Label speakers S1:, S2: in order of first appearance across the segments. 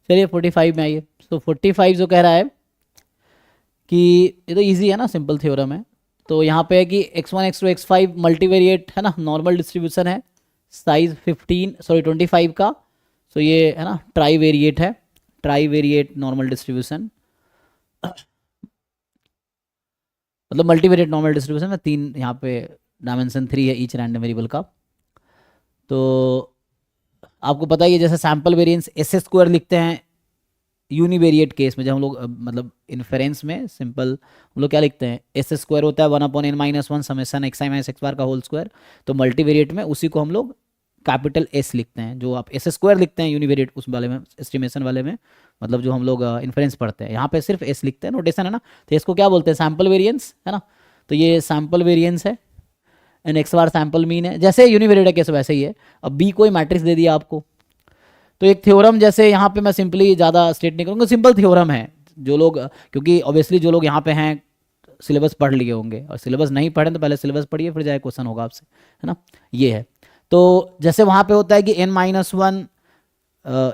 S1: चलिए 45 में आइए। तो 45 जो कह रहा है कि ये तो इजी है ना, सिंपल थ्योरम है। तो यहाँ पे है कि x1 x2 x5 मल्टीवेरिएट है ना, नॉर्मल डिस्ट्रीब्यूशन है, साइज 25 का। तो ये है ना ट्राई वेरिएट है, ट्राई वेरिएट नॉर्मल डिस्ट्रीब्यूशन, मतलब मल्टीवेरिएट नॉर्मल डिस्ट्रीब्यूशन में तीन यहाँ पे डायमेंशन 3 है ईच रैंडम वेरिएबल का। तो आपको पता ही है जैसे सैम्पल वेरिएंस एस स्क्वायर लिखते हैं यूनिवेरिएट केस में, जब हम लोग मतलब इन्फेरेंस में सिंपल हम लोग क्या लिखते हैं, एस स्क्वायर होता है 1/n-1 समेसन एक्स आई माइनस एक्स बार का होल स्क्वायर। तो मल्टीवेरिएट में उसी को हम लोग कैपिटल एस लिखते हैं, जो आप एस स्क्वायर लिखते हैं यूनिवेरिएट उस वाले में, एस्टिमेशन वाले में, मतलब जो हम लोग इन्फेरेंस पढ़ते हैं, यहाँ पे सिर्फ एस लिखते हैं, नोटेशन है ना। तो इसको क्या बोलते हैं, सैम्पल वेरिएंस है ना। तो ये सैम्पल वेरिएंस है and x bar sample mean है, जैसे यूनिवेरिएट केस वैसे ही है। अब बी कोई मैट्रिक्स दे दिया आपको, तो एक थ्योरम, जैसे यहाँ पे मैं सिंपली ज़्यादा स्टेट नहीं करूँगा, सिंपल थ्योरम है। जो लोग, क्योंकि ऑब्वियसली जो लोग यहाँ पे हैं सिलेबस पढ़ लिए होंगे, और सिलेबस नहीं पढ़े तो पहले सिलेबस पढ़िए फिर जाए क्वेश्चन होगा आपसे, है ना। ये है। तो जैसे वहाँ पे होता है कि n-1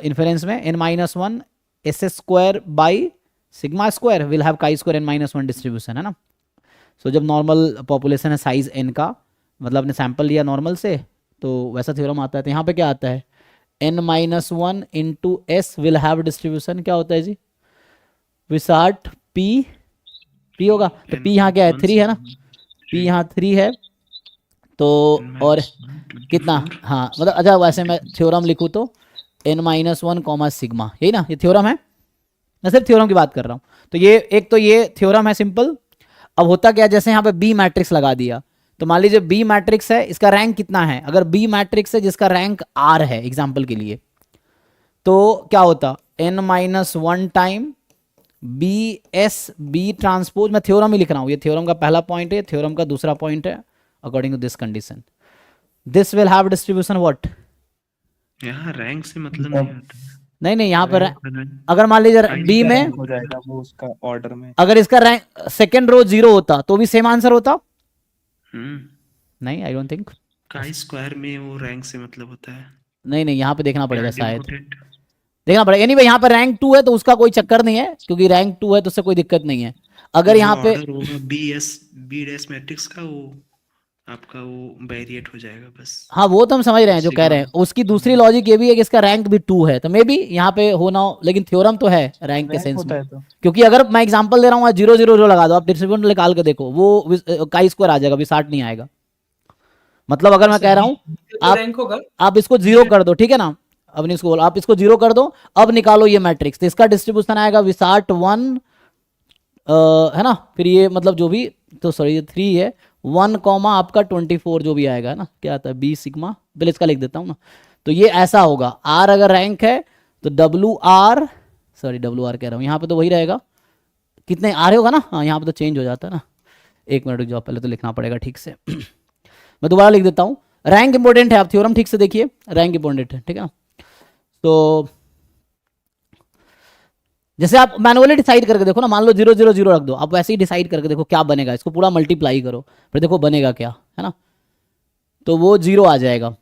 S1: इन्फेरेंस में n-1 S square by sigma square will have chi square n-1 distribution, है ना। सो जब नॉर्मल पॉपुलेशन है साइज n का, मतलब आपने सैंपल लिया नॉर्मल से, तो वैसा थ्योरम आता है। तो यहाँ पे क्या आता है, n-1 into S will have distribution, क्या होता है जी, विसार्ट p होगा। तो p यहाँ क्या है, 3 है ना, p यहाँ 3 है। तो और कितना, हाँ मतलब अच्छा वैसे मैं थ्योरम लिखूँ तो n-1 कॉमा सिग्मा, यही ना, ये थ्योरम है, मैं सिर्फ थ्योरम की बात कर रहा हूँ। तो ये एक तो ये थ्योरम है सिंपल। अब होता क्या, जैसे यहाँ पे बी मैट्रिक्स लगा दिया, तो मान लीजिए बी मैट्रिक्स है, इसका रैंक कितना है, अगर बी मैट्रिक्स है जिसका रैंक आर है एग्जाम्पल के लिए, तो क्या होता, n-1 time B S B transpose, मैं थ्योरम ही लिख रहा हूँ, ये थ्योरम का पहला पॉइंट है, थ्योरम का दूसरा पॉइंट है, according to this condition this will have distribution what.
S2: यहाँ रैंक से मतलब नहीं आता है।
S1: नहीं नहीं, यहाँ पर
S2: रैंक
S1: अगर मान लीजिए बी
S3: इसका
S1: में
S3: रैंक हो जाएगा वो उसका ऑर्डर में।
S1: अगर इसका रैंक सेकेंड रो 0 होता तो भी सेम आंसर होता, नहीं I don't think.
S2: Chi square में वो रैंक से मतलब होता है,
S1: नहीं नहीं, यहाँ पे देखना पड़ेगा शायद,
S2: आइडेंटिफोटेड।
S1: देखना पड़ेगा। एनीवे यहाँ पर रैंक 2 है तो उसका कोई चक्कर नहीं है, क्योंकि रैंक 2 है तो उससे कोई दिक्कत नहीं है।
S2: तो
S1: अगर
S2: जो
S1: यहाँ पे
S2: ऑर्डर होगा बी डैश मैट्रिक्स का, वो आपका वो वेरिएट हो जाएगा बस।
S1: हाँ वो तो हम समझ रहे हैं जो कह
S2: सिग्मा।
S1: रहे हैं, उसकी दूसरी लॉजिक ये भी है कि इसका रैंक भी 2 है, तो मे बी यहाँ पे हो ना हो, लेकिन थ्योरम तो है रैंक के
S3: रैंक
S1: सेंस में।
S3: होता है तो
S1: क्योंकि अगर मैं एग्जांपल दे रहा हूँ 0 0 0 लगा दो, आप डिस्ट्रीब्यूशन निकाल के देखो, वो काई स्क्वायर आ जाएगा, विसार्ट नहीं आएगा। मतलब अगर मैं कह रहा हूँ
S4: रैंक होगा,
S1: आप इसको 0 कर दो, ठीक है ना, अब नहीं इसको आप इसको 0 कर दो, अब निकालो ये मैट्रिक्स, तो इसका डिस्ट्रीब्यूशन आएगा विसार्ट 1 है ना, फिर ये मतलब जो भी, तो सॉरी ये 3 है 1 कॉमा आपका 24 जो भी आएगा, है ना, क्या आता है बी सिग्मा, पहले इसका लिख देता हूँ ना। तो ये ऐसा होगा, आर अगर रैंक है तो W R, sorry W R कह रहा हूँ, यहाँ पे तो वही रहेगा, कितने आर होगा ना, हाँ यहाँ पे तो चेंज हो जाता है ना, एक मिनट रुक जाओ, पहले तो लिखना पड़ेगा ठीक से मैं दोबारा लिख देता हूँ। रैंक इंपॉर्टेंट है, आप थ्योरम ठीक से देखिए, रैंक इंपॉर्टेंट है, ठीक है ना। तो जैसे आप मैनुअली डिसाइड करके देखो ना, मान लो 0 0 0 रख दो, आप वैसे ही डिसाइड करके देखो क्या बनेगा, इसको पूरा मल्टीप्लाई करो फिर देखो बनेगा क्या, है ना। तो वो 0 आ जाएगा,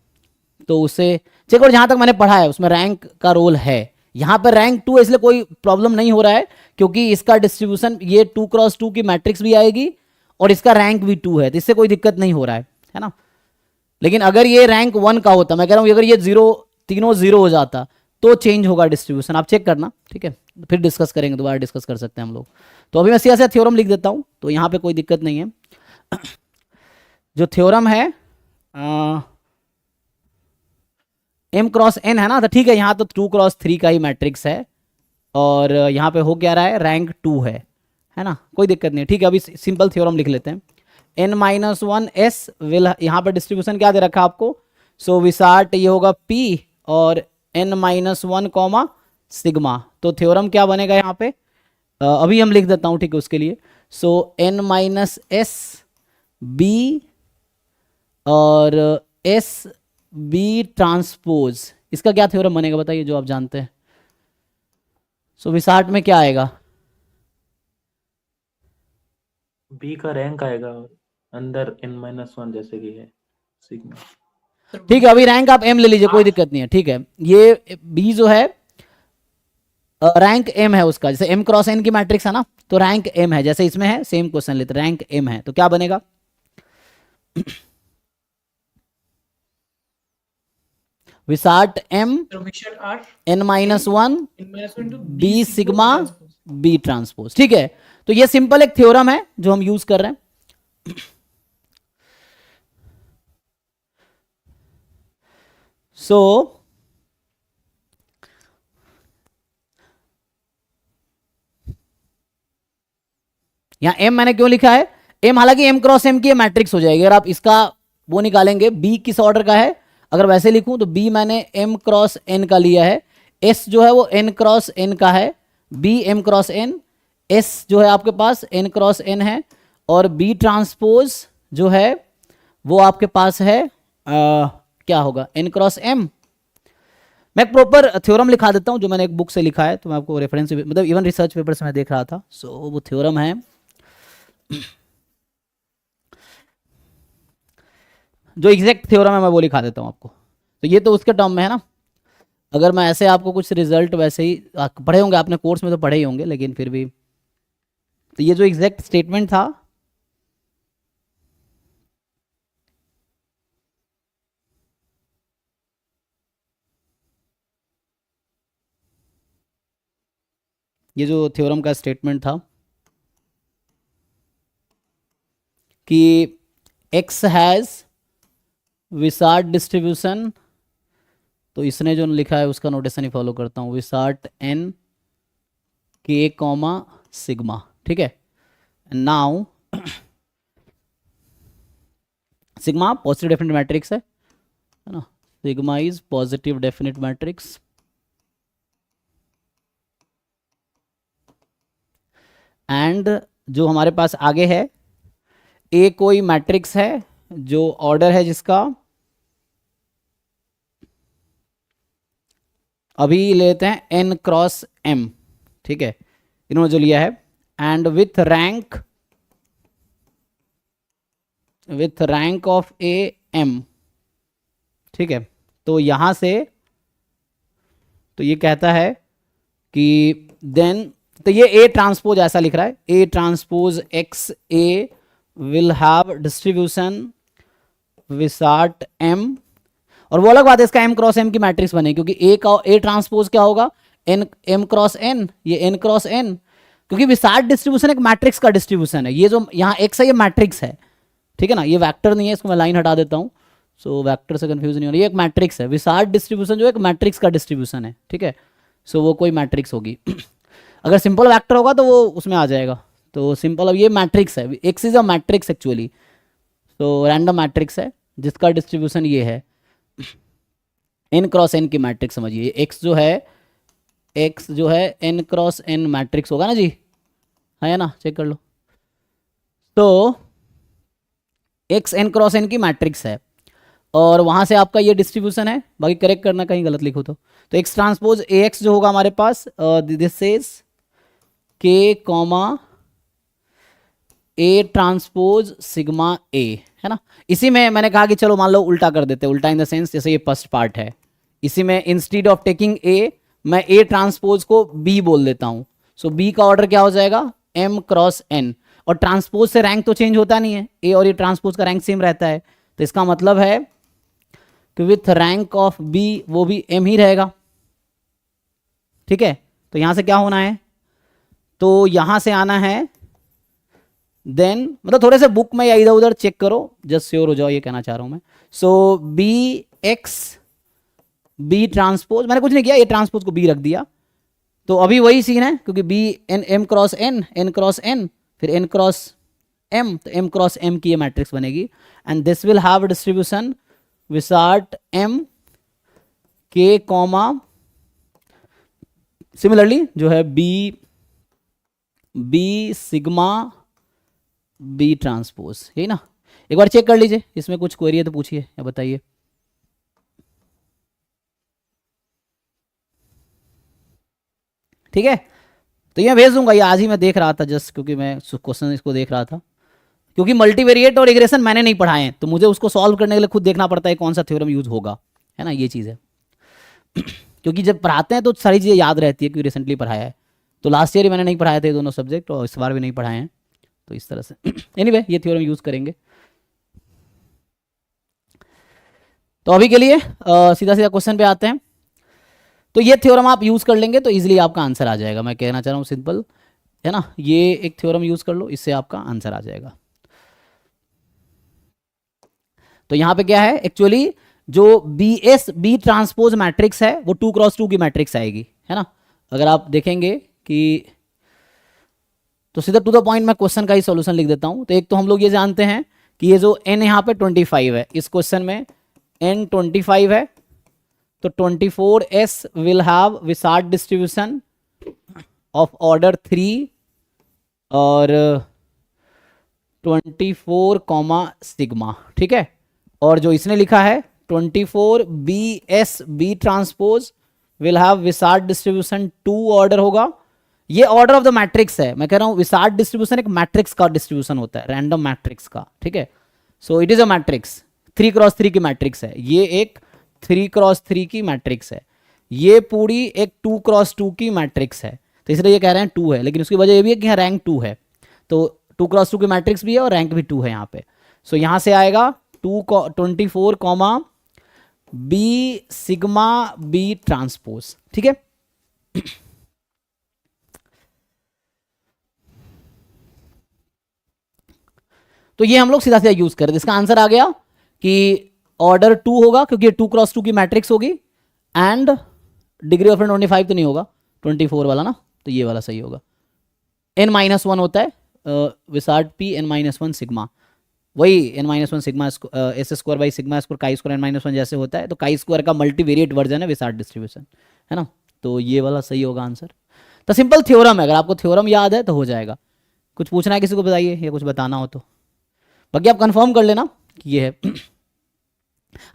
S1: तो उससे चेक। और जहां तक मैंने पढ़ा है उसमें रैंक का रोल है, यहाँ पर रैंक 2 है इसलिए कोई प्रॉब्लम नहीं हो रहा है, क्योंकि इसका डिस्ट्रीब्यूशन ये 2x2 की मैट्रिक्स भी आएगी और इसका रैंक भी 2 है, तो इससे कोई दिक्कत नहीं हो रहा है ना। लेकिन अगर ये रैंक 1 का होता, मैं कह रहा हूँ अगर ये 0 तीनों 0 हो जाता तो चेंज होगा डिस्ट्रीब्यूशन, आप चेक करना, ठीक है, फिर डिस्कस करेंगे, दोबारा डिस्कस कर सकते हैं हम लोग। तो अभी मैं सीधा सीधा थ्योरम लिख देता हूँ, तो यहाँ पे कोई दिक्कत नहीं है। जो थ्योरम है m क्रॉस n है ना, तो ठीक है, यहाँ तो 2x3 का ही मैट्रिक्स है, और यहाँ पे हो क्या रहा है, रैंक 2 है ना, कोई दिक्कत नहीं है, ठीक है। अभी सिंपल थ्योरम लिख लेते हैं, n-1 s विल, यहाँ पर डिस्ट्रीब्यूशन क्या दे रखा आपको, सो विसार्ट ये होगा p और n-1 कॉमा सिग्मा, तो थ्योरम क्या बनेगा यहाँ पे, अभी हम लिख देता हूँ, ठीक है, उसके लिए। सो n-s b और s b ट्रांसपोज, इसका क्या थ्योरम बनेगा बताइए जो आप जानते हैं। सो विसार्ट में क्या आएगा,
S5: बी का रैंक आएगा अंदर n-1 जैसे कि है सिग्मा।
S1: ठीक है, अभी रैंक आप m ले लीजिए, कोई दिक्कत नहीं है, ठीक है। ये b जो है रैंक एम है उसका, जैसे एम क्रॉस एन की मैट्रिक्स है ना, तो रैंक एम है, जैसे इसमें है सेम क्वेश्चन लेते, रैंक एम है तो क्या बनेगा Wishart m n minus one b sigma B transpose. ठीक है, तो ये सिंपल एक थ्योरम है जो हम यूज कर रहे हैं। सो यहां एम मैंने क्यों लिखा है, एम हालांकि एम क्रॉस एम की मैट्रिक्स हो जाएगी, अगर आप इसका वो निकालेंगे बी किस ऑर्डर का है, अगर वैसे लिखूं तो बी मैंने एम क्रॉस एन का लिया है, एस जो है वो एन क्रॉस एन का है, B M cross N, S जो है आपके पास एन क्रॉस एन है, और बी ट्रांसपोज जो है वो आपके पास है क्या होगा एन क्रॉस एम। मैं एक प्रॉपर थ्योरम लिखा देता हूं जो मैंने एक बुक से लिखा है, तो मैं आपको रेफरेंस मतलब इवन रिसर्च पेपर से मैं देख रहा था। सो वो थ्योरम है जो एग्जैक्ट थ्योरम है मैं वो लिखा देता हूं आपको। तो ये तो उसके टर्म में है ना, अगर मैं ऐसे आपको कुछ रिजल्ट वैसे ही पढ़े होंगे आपने कोर्स में तो पढ़े ही होंगे, लेकिन फिर भी तो ये जो एग्जैक्ट स्टेटमेंट था ये जो थ्योरम का स्टेटमेंट था कि x हैज विसार्ट डिस्ट्रीब्यूशन, तो इसने जो लिखा है उसका नोटेशन ही फॉलो करता हूँ, विसार्ट n k कॉमा सिग्मा। ठीक है, now sigma positive definite matrix है ना, sigma is positive definite matrix and जो हमारे पास आगे है ए कोई मैट्रिक्स है जो ऑर्डर है जिसका अभी लेते हैं एन क्रॉस एम। ठीक है, इन्होंने जो लिया है and with rank of A M. ठीक है, तो यहां से तो ये कहता है कि देन तो ये ए ट्रांसपोज ऐसा लिख रहा है, a transpose x a will have distribution Wishart m, और वो अलग बात है इसका एम क्रॉस एम की मैट्रिक्स बने, क्योंकि ए का ए ट्रांसपोज क्या होगा एन एम क्रॉस एन, ये एन क्रॉस एन, क्योंकि विसार्ट डिस्ट्रीब्यूशन एक मैट्रिक्स का डिस्ट्रीब्यूशन है, ये जो यहाँ एक्स है ये मैट्रिक्स है। ठीक है ना, ये वेक्टर नहीं है, इसको मैं लाइन हटा देता हूँ, सो वेक्टर से कंफ्यूज नहीं हो रही, ये एक मैट्रिक्स है, विसार्ट डिस्ट्रीब्यूशन जो एक मैट्रिक्स का डिस्ट्रीब्यूशन है। ठीक है, सो वो कोई मैट्रिक्स होगी अगर सिंपल वेक्टर होगा तो वो उसमें आ जाएगा, तो सिंपल अब ये मैट्रिक्स है, x is a matrix actually, तो रैंडम मैट्रिक्स है जिसका डिस्ट्रीब्यूशन ये है एन क्रॉस एन की मैट्रिक्स समझिए, एक्स जो है एन क्रॉस एन मैट्रिक्स होगा ना जी, है ना, चेक कर लो, तो एक्स एन क्रॉस एन की मैट्रिक्स है और वहां से आपका ये डिस्ट्रीब्यूशन है, बाकी करेक्ट करना कहीं गलत लिखो तो एक्स ट्रांसपोज ए एक्स जो होगा हमारे पास दिस इज के कॉमा ए ट्रांसपोज सिग्मा ए, है ना। इसी में मैंने कहा कि चलो मान लो उल्टा कर देते, उल्टा इन द सेंस जैसे ये फर्स्ट पार्ट है, इसी में इंस्टीड ऑफ टेकिंग ए मैं ए ट्रांसपोज को बी बोल देता हूं, सो बी का ऑर्डर क्या हो जाएगा एम क्रॉस एन, और ट्रांसपोज से रैंक तो चेंज होता नहीं है, ए और ये ट्रांसपोज का रैंक सेम रहता है, तो इसका मतलब है कि विथ रैंक ऑफ बी वो भी एम ही रहेगा। ठीक है, तो यहां से क्या होना है, तो यहां से आना है देन, मतलब थोड़े से बुक में या इधर उधर चेक करो, जस्ट श्योर हो जाओ, ये कहना चाह रहा हूं मैं। सो बी एक्स बी ट्रांसपोज, मैंने कुछ नहीं किया, ये ट्रांसपोज को बी रख दिया, तो अभी वही सीन है, क्योंकि b n m cross n cross n फिर एन क्रॉस एम, तो एम क्रॉस एम की ये मैट्रिक्स बनेगी and this will have distribution Wishart m के कॉमा सिमिलरली जो है बी सिग्मा बी ट्रांसपोज, यही ना। एक बार चेक कर लीजिए, इसमें कुछ क्वेरी है तो पूछिए या बताइए। ठीक है, तो ये भेज दूंगा, ये आज ही मैं देख रहा था जस्ट, क्योंकि मैं क्वेश्चन इसको देख रहा था, क्योंकि मल्टीवेरिएट और रिग्रेशन मैंने नहीं पढ़ाए हैं, तो मुझे उसको सॉल्व करने के लिए खुद देखना पड़ता है कौन सा थ्योरम यूज होगा, है ना, ये चीज़ है। क्योंकि जब पढ़ाते हैं तो सारी चीज़ें याद रहती है क्योंकि रिसेंटली पढ़ाया है। तो लास्ट ईयर मैंने नहीं पढ़ाए थे दोनों सब्जेक्ट और इस बार भी नहीं पढ़ाए हैं, तो इस तरह से एनीवे ये थ्योरम यूज़ करेंगे। तो अभी के लिए सीधा सीधा क्वेश्चन पे आते हैं। तो ये थ्योरम आप यूज़ कर लेंगे तो इजीली आपका आंसर आ जाएगा। मैं कहना चाह रहा हूँ सिंपल है ना, ये एक थ्योरम यूज़ कर लो, इससे आपका आंसर आ जाएगा। तो यहाँ पे क्या है एक्चुअली, जो बी ट्रांसपोज मैट्रिक्स है वो 2x2 की मैट्रिक्स आएगी, है ना। अगर आप देखेंगे कि तो सीधा टू द पॉइंट मैं क्वेश्चन का ही सॉल्यूशन लिख देता हूँ। तो एक तो हम लोग ये जानते हैं कि ये जो n यहाँ पे 25 है, इस क्वेश्चन में n 25 है, तो 24s will have Wishart distribution of order 3 और 24 कॉमा सिग्मा, ठीक है। और जो इसने लिखा है 24 b transpose will have Wishart distribution 2 order होगा। ये ऑर्डर ऑफ द मैट्रिक्स है, मैं कह रहा हूं विसार्ड डिस्ट्रीब्यूशन एक मैट्रिक्स का डिस्ट्रीब्यूशन होता है, रैंडम मैट्रिक्स का, ठीक है। So it is a matrix, 3x3 की मैट्रिक्स है, ये एक 3x3 की मैट्रिक्स है, ये पूरी एक 2x2 की मैट्रिक्स है। तो इसलिए ये कह रहे हैं 2 है, लेकिन उसकी वजह ये भी है कि यहाँ रैंक 2 है, तो 2x2 की मैट्रिक्स भी है और रैंक भी 2 है यहाँ पे। सो यहाँ से आएगा 24 comma B sigma B transpose, ठीक है। तो ये हम लोग सीधा सीधा यूज कर रहे थे, इसका आंसर आ गया कि ऑर्डर 2 होगा क्योंकि ये 2x2 की मैट्रिक्स होगी, एंड डिग्री ऑफ फ्रीडम 25 तो नहीं होगा, 24 वाला ना, तो ये वाला सही होगा। n-1 होता है विसार्ड p n-1 सिग्मा, वही n-1 sigma S square by sigma square chi square n-1 जैसे होता है, तो काई स्क्वायर का मल्टीवेरिएट वर्जन है विसार्ड डिस्ट्रीब्यूशन, है ना। तो ये वाला सही होगा आंसर। तो सिंपल थ्योरम है, अगर आपको थ्योरम याद है तो हो जाएगा। कुछ पूछना है किसी को बताइए, या कुछ बताना हो तो बाकी आप कंफर्म कर लेना कि ये है।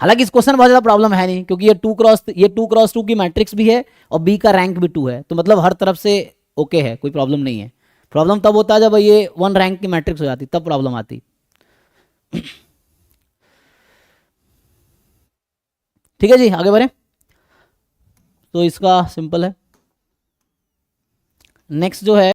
S1: हालांकि इस क्वेश्चन बहुत ज़्यादा प्रॉब्लम है नहीं, क्योंकि ये 2x2 की मैट्रिक्स भी है और बी का रैंक भी 2 है, तो मतलब हर तरफ से ओके है, कोई प्रॉब्लम नहीं है। प्रॉब्लम तब होता है जब ये 1 रैंक की मैट्रिक्स हो जाती, तब प्रॉब्लम आती। ठीक है जी, आगे बढ़े। तो इसका सिंपल है। नेक्स्ट जो है